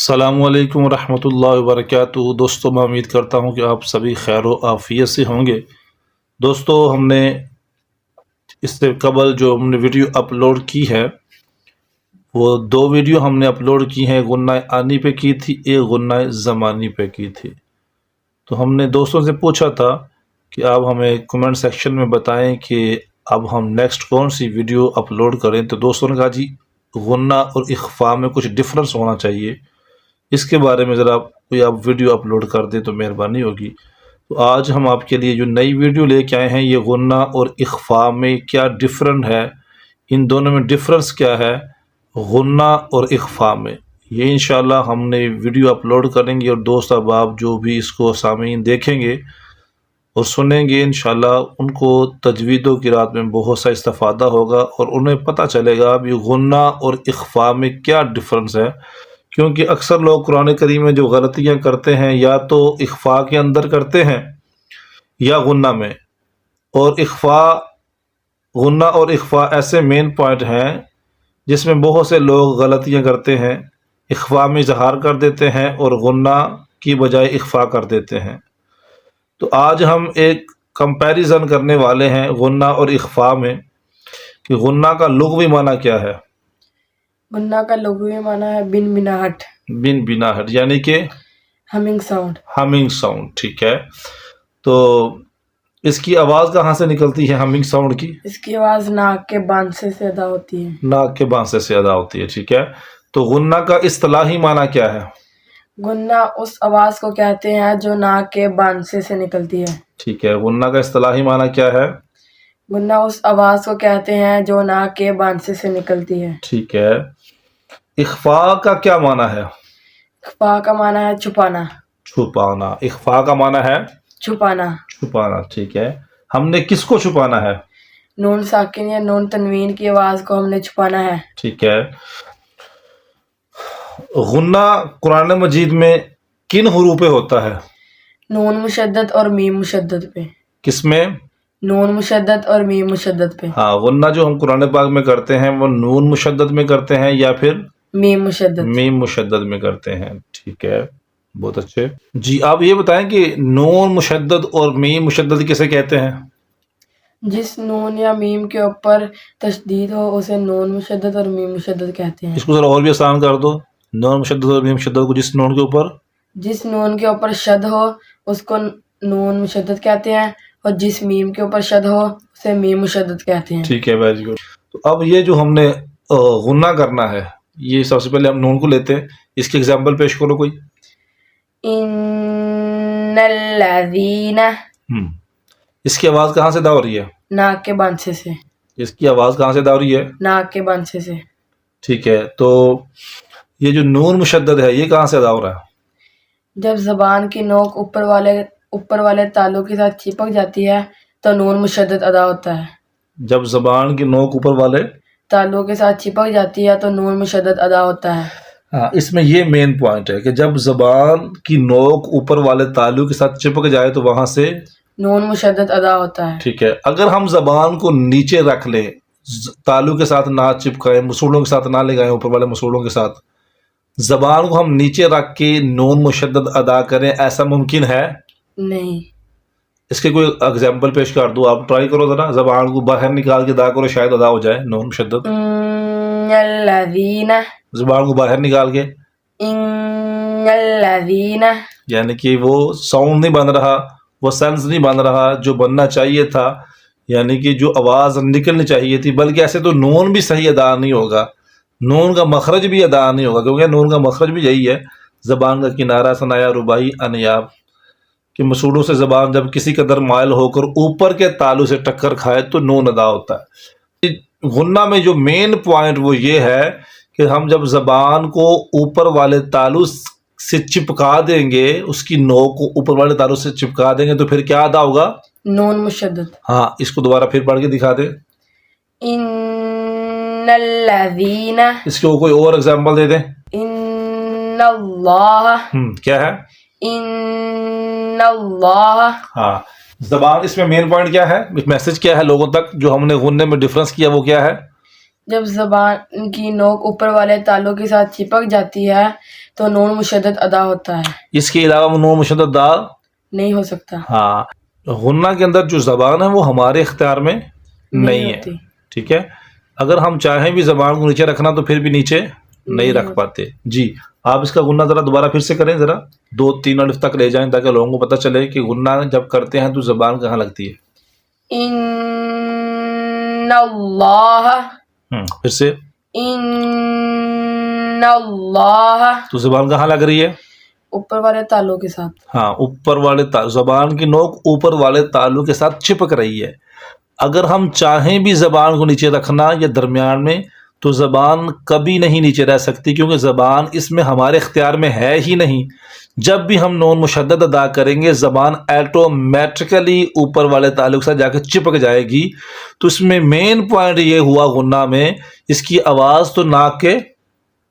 السلام علیکم ورحمۃ اللہ وبرکاتہ۔ دوستوں میں امید کرتا ہوں کہ آپ سبھی خیر و عافیت سے ہوں گے۔ دوستوں ہم نے اس سے قبل جو ہم نے ویڈیو اپلوڈ کی ہے وہ دو ویڈیو ہم نے اپلوڈ کی ہیں، غنہ آنی پہ کی تھی، ایک غنہ زمانی پہ کی تھی۔ تو ہم نے دوستوں سے پوچھا تھا کہ آپ ہمیں کمنٹ سیکشن میں بتائیں کہ اب ہم نیکسٹ کون سی ویڈیو اپلوڈ کریں۔ تو دوستوں نے کہا جی غنہ اور اخفاء میں کچھ ڈفرنس ہونا چاہیے، اس کے بارے میں ذرا کوئی آپ ویڈیو اپلوڈ کر دیں تو مہربانی ہوگی۔ تو آج ہم آپ کے لیے جو نئی ویڈیو لے کے آئے ہیں، یہ غنہ اور اخفاء میں کیا ڈفرنٹ ہے، ان دونوں میں ڈفرنس کیا ہے غنہ اور اخفاء میں، یہ انشاءاللہ ہم نے ویڈیو اپلوڈ کریں گے، اور دوست احباب جو بھی اس کو سامعین دیکھیں گے اور سنیں گے انشاءاللہ ان کو تجوید و قرات میں بہت سا استفادہ ہوگا، اور انہیں پتہ چلے گا بھی غنہ اور اخفاء میں کیا ڈفرنس ہے۔ کیونکہ اکثر لوگ قرآن کریم میں جو غلطیاں کرتے ہیں یا تو اخفاء کے اندر کرتے ہیں یا غنہ میں، اور غنہ اور اخفاء ایسے مین پوائنٹ ہیں جس میں بہت سے لوگ غلطیاں کرتے ہیں، اخفاء میں اظہار کر دیتے ہیں اور غنہ کی بجائے اخفاء کر دیتے ہیں۔ تو آج ہم ایک کمپیریزن کرنے والے ہیں غنہ اور اخفاء میں کہ غنہ کا لغوی معنی کیا ہے۔ غنہ کا لغوی معنی ہے بن بناہٹ، بن بناہٹ یعنی کہ ہمنگ ساؤنڈ۔ ہمنگ ساؤنڈ، ٹھیک ہے۔ تو اس کی آواز کہاں سے نکلتی ہے ہمنگ ساؤنڈ کی؟ اس کی آواز ناک کے بانسے سے ادا ہوتی ہے۔ ناک کے بانسے سے ادا ہوتی ہے، ٹھیک ہے۔ تو غنہ کا اصطلاحی معنی کیا ہے؟ غنہ اس آواز کو کہتے ہیں جو ناک کے بانسے سے نکلتی ہے۔ ٹھیک ہے، غنہ کا اصطلاحی معنی کیا ہے؟ غنہ اس آواز کو کہتے ہیں جو ناک کے بانسے سے نکلتی ہے۔ ٹھیک ہے۔ اخفاء کا کیا معنی ہے؟ اخفاء کا معنی ہے چھپانا۔ چھپانا۔ اخفاء کا معنی ہے چھپانا۔ چھپانا، ٹھیک ہے۔ ہم نے کس کو چھپانا ہے؟ نون ساکن یا نون تنوین کی آواز کو ہم نے چھپانا ہے۔ ٹھیک ہے۔ غنہ قرآن مجید میں کن حروف پہ ہوتا ہے؟ نون مشدد اور میم مشدد پہ۔ کس میں؟ نون مشدد اور میم مشدد پہ۔ ہاں، غنہ جو ہم قرآن پاک میں کرتے ہیں وہ نون مشدد میں کرتے ہیں یا پھر میم مشدد؟ میم مشدد میں کرتے ہیں، ٹھیک ہے، بہت اچھے۔ جی آپ یہ بتائیں کہ نون مشدد اور میم مشدد کسے کہتے ہیں؟ جس نون یا میم کے اوپر تشدید ہو اسے نون مشدد اور میم مشدد کہتے ہیں۔ اس کو ذرا اور بھی آسان کر دو، نون مشدد اور میم مشدد کو جس نون کے اوپر جس نون کے اوپر شد ہو اس کو نون مشدد کہتے ہیں، اور جس میم کے اوپر شد ہو اسے میم مشدد کہتے ہیں۔ ٹھیک ہے، ویری گڈ۔ تو اب یہ جو ہم نے غنہ کرنا ہے، یہ سب سے پہلے ہم نون کو لیتے ہیں، اس کی اگزامپل پیش کرو کوئی۔ ان الذین، اس کی آواز کہاں سے ادا ہو رہی ہے؟ ناک کے بانسے سے۔ اس کی آواز کہاں سے ادا ہو رہی ہے؟ ناک کے بانسے سے۔ ٹھیک ہے۔ تو یہ جو نون مشدد ہے یہ کہاں سے ادا ہو رہا ہے؟ جب زبان کی نوک اوپر والے تالو کے ساتھ چپک جاتی ہے تو نون مشدد ادا ہوتا ہے۔ جب زبان کی نوک اوپر والے تالو کے ساتھ چپک جاتی ہے تو نون مشدد ادا ہوتا ہے۔ ہاں، اس میں یہ مین پوائنٹ ہے کہ جب زبان کی نوک اوپر والے تالو کے ساتھ چپک جائے تو وہاں سے نون مشدد ادا ہوتا ہے۔ ٹھیک ہے۔ اگر ہم زبان کو نیچے رکھ لیں، تالو کے ساتھ نہ چپکائیں، مسوڑوں کے ساتھ نہ لگائیں، اوپر والے مسوڑوں کے ساتھ زبان کو ہم نیچے رکھ کے نون مشدد ادا کریں، ایسا ممکن ہے؟ نہیں۔ اس کے کوئی اگزامپل پیش کر دو، آپ ٹرائی کرو ذرا، زبان کو باہر نکال کے ادا کرو، شاید ادا ہو جائے نون مشدد۔ ان الذین، زبان کو باہر نکال کے، ان الذین، یعنی کہ وہ ساؤنڈ نہیں بن رہا، وہ سینس نہیں بن رہا جو بننا چاہیے تھا، یعنی کہ جو آواز نکلنی چاہیے تھی، بلکہ ایسے تو نون بھی صحیح ادا نہیں ہوگا، نون کا مخرج بھی ادا نہیں ہوگا، کیونکہ نون کا مخرج بھی یہی ہے، زبان کا کنارہ ثنایا رباعی انیاب، کہ مسوڑوں سے زبان جب کسی قدر مائل ہو کر اوپر کے تالو سے ٹکر کھائے تو نون ادا ہوتا ہے۔ غنہ میں جو مین پوائنٹ وہ یہ ہے کہ ہم جب زبان کو اوپر والے تالو سے چپکا دیں گے، اس کی نوک کو اوپر والے تالو سے چپکا دیں گے تو پھر کیا ادا ہوگا؟ نون مشدد۔ ہاں، اس کو دوبارہ پھر پڑھ کے دکھا دیں۔ ان الذین، اس کو کوئی اور ایگزامپل دے دیں۔ ان اللہ، کیا ہے؟ ان اللہ۔ ہاں، زبان اس میں مین پوائنٹ کیا ہے، میسج کیا ہے لوگوں تک جو ہم نے غنے میں ڈفرنس کیا وہ کیا ہے؟ جب زبان کی نوک اوپر والے تالوں کے ساتھ چپک جاتی ہے تو نون مشدد ادا ہوتا ہے، اس کے علاوہ نون مشدد ادا نہیں ہو سکتا، ہاں غنہ کے اندر جو زبان ہے وہ ہمارے اختیار میں نہیں ہے، ہوتی۔ ٹھیک ہے، اگر ہم چاہیں بھی زبان کو نیچے رکھنا تو پھر بھی نیچے نہیں رکھ پاتے۔ جی آپ اس کا غنہ ذرا دوبارہ پھر سے کریں، ذرا 2-3 الف تک لے جائیں تاکہ لوگوں کو پتہ چلے کہ غنہ جب کرتے ہیں تو زبان کہاں لگتی ہے۔ ان اللہ، پھر سے ان اللہ، تو زبان کہاں لگ رہی ہے؟ اوپر والے تالوں کے ساتھ۔ ہاں اوپر والے زبان کی نوک اوپر والے تالوں کے ساتھ چپک رہی ہے۔ اگر ہم چاہیں بھی زبان کو نیچے رکھنا یا درمیان میں تو زبان کبھی نہیں نیچے رہ سکتی، کیونکہ زبان اس میں ہمارے اختیار میں ہے ہی نہیں۔ جب بھی ہم نون مشدد ادا کریں گے زبان ایٹومیٹیکلی اوپر والے تالوں کے ساتھ جا کے چپک جائے گی۔ تو اس میں مین پوائنٹ یہ ہوا غنہ میں، اس کی آواز تو ناک کے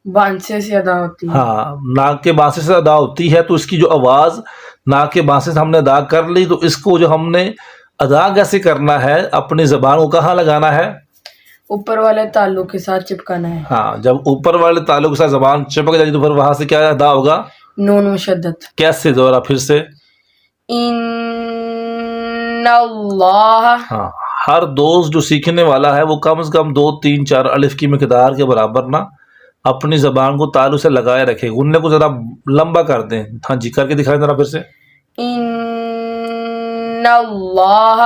بانسے سے ادا ہوتی ہے، ہاں ناک کے بانسے سے ادا ہوتی ہے، تو اس کی جو آواز ناک کے بانسے سے ہم نے ادا کر لی، تو اس کو جو ہم نے ادا کیسے کرنا ہے، اپنی زبان کو کہاں لگانا ہے؟ اوپر والے تالوں کے ساتھ چپکانا ہے، ہاں جب اوپر والے تالوں کے ساتھ زبان چپک جائے گی تو پھر وہاں سے کیا ادا ہوگا؟ نون مشدد۔ کیسے؟ دوبارہ پھر سے ان اللہ، ہاں ہر دوست جو سیکھنے والا ہے وہ کم از کم 2-3-4 الف کی مقدار کے برابر نا اپنی زبان کو تالوں سے لگائے رکھے۔ غنّے کو ذرا لمبا کر دیں، ہاں جی کر کے دکھائیں ذرا پھر سے۔ ان اللہ،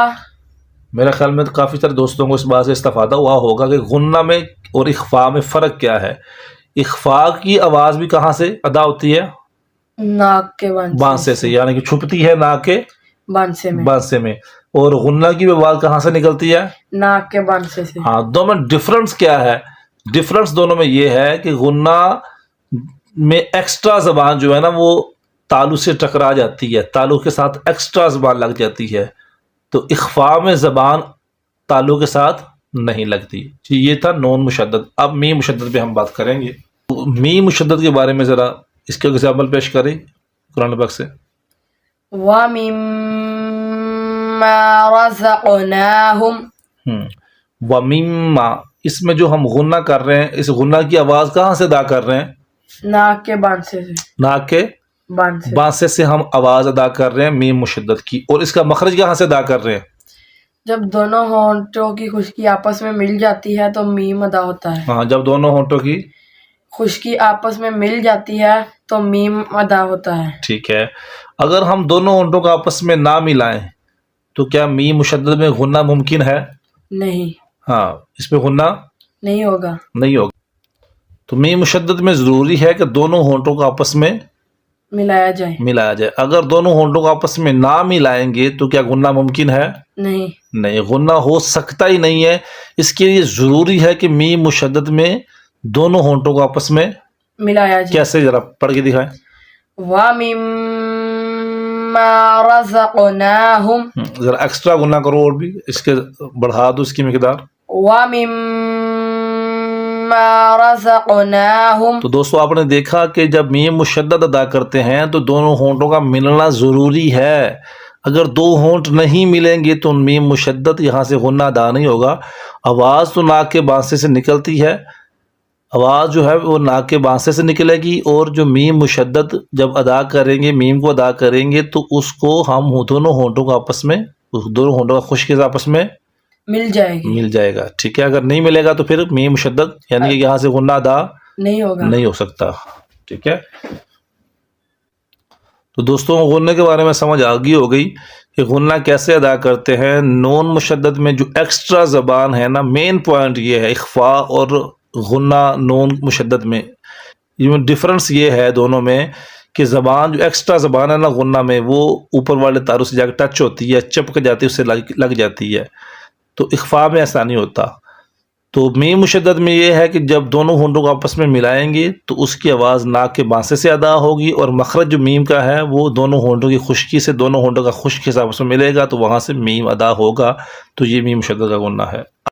میرا خیال میں تو کافی سارے دوستوں کو اس بات سے استفادہ ہوا ہوگا کہ غنّہ میں اور اخفاء میں فرق کیا ہے۔ اخفاء کی آواز بھی کہاں سے ادا ہوتی ہے؟ ناک کے بانسے سے، یعنی کہ چھپتی ہے ناک کے بانسے میں، اور غنّہ کی آواز کہاں سے نکلتی ہے؟ ناک کے بانسے سے۔ ہاں دونوں میں ڈفرنس کیا ہے؟ ڈفرنس دونوں میں یہ ہے کہ غنّہ میں ایکسٹرا زبان جو ہے نا وہ تالو سے ٹکرا جاتی ہے، تالو کے ساتھ ایکسٹرا زبان لگ جاتی ہے، تو اخفاء میں زبان تالو کے ساتھ نہیں لگتی۔ یہ تھا نون مشدد۔ اب میم مشدد پہ ہم بات کریں گے۔ میم مشدد کے بارے میں ذرا اس کا ایگزامپل پیش کریں قرآن پاک سے۔ وَمِمَّا رَزَقْنَاهُمْ، وَمِمَّا، اس میں جو ہم غنّہ کر رہے ہیں، اس غنّہ کی آواز کہاں سے ادا کر رہے ہیں؟ ناک کے بانسے سے، ناک کے بانسے سے ہم آواز ادا کر رہے ہیں میم مشدد کی، اور اس کا مخرج کہاں سے ادا کر رہے ہیں؟ جب دونوں ہونٹوں کی خشکی آپس میں مل جاتی ہے تو میم ادا ہوتا ہے۔ ہاں جب دونوں ہونٹوں کی خشکی آپس میں مل جاتی ہے تو میم ادا ہوتا ہے۔ ٹھیک ہے، اگر ہم دونوں ہونٹوں کو آپس میں نہ ملائیں تو کیا میم مشدد میں غنّہ ممکن ہے؟ نہیں، ہاں اس میں غنّہ نہیں ہوگا۔ نہیں ہوگا۔ تو میم مشدد میں ضروری ہے کہ دونوں ہونٹوں کو آپس میں ملایا جائے۔ اگر دونوں ہونٹوں کو آپس میں نہ ملائیں گے تو کیا غنّہ ممکن ہے؟ نہیں، غنّہ ہو سکتا ہی نہیں ہے۔ اس کے لیے ضروری ہے کہ میم مشدد میں دونوں ہونٹوں کو آپس میں ملایا جائے۔ کیسے؟ ذرا پڑھ کے دکھائیں۔ وَمِمَّا رَزَقْنَاهُمْ، ذرا ایکسٹرا غنّہ کرو اور بھی اس کے بڑھا دو اس کی مقدار۔ وَمِمَّا رَزَقْنَاهُمْ، تو دوستو آپ نے دیکھا کہ جب میم مشدد ادا کرتے ہیں تو دونوں ہونٹوں کا ملنا ضروری ہے۔ اگر دو ہونٹ نہیں ملیں گے تو میم مشدد یہاں سے غنّہ ادا نہیں ہوگا۔ آواز تو ناک کے بانسے سے نکلتی ہے، آواز جو ہے وہ ناک کے بانسے سے نکلے گی، اور جو میم مشدد جب ادا کریں گے، میم کو ادا کریں گے تو اس کو ہم دونوں ہونٹوں کو آپس میں، دونوں ہونٹوں کا خشکی سے آپس میں مل جائے گا۔ ٹھیک ہے، اگر نہیں ملے گا تو پھر میم مشدد یعنی کہ یہاں سے غنّہ ادا نہیں ہو سکتا۔ ٹھیک ہے، تو دوستوں غنّے کے بارے میں سمجھ آگی ہو گئی کہ غنّہ کیسے ادا کرتے ہیں۔ نون مشدد میں جو ایکسٹرا زبان ہے نا، مین پوائنٹ یہ ہے اخفاء اور غنّہ نون مشدد میں ڈفرنس یہ ہے دونوں میں کہ زبان جو ایکسٹرا زبان ہے نا غنّہ میں وہ اوپر والے تاروں سے جا کے ٹچ ہوتی ہے، چپک جاتی ہے، اس سے لگ جاتی ہے، تو اخفاء میں ایسا نہیں ہوتا۔ تو میم مشدد میں یہ ہے کہ جب دونوں ہونٹوں کو آپس میں ملائیں گے تو اس کی آواز ناک کے بانسے سے ادا ہوگی، اور مخرج جو میم کا ہے وہ دونوں ہونٹوں کی خشکی سے، دونوں ہونٹوں کا خشک حساب سے ملے گا تو وہاں سے میم ادا ہوگا، تو یہ میم مشدد کا غنّہ ہے۔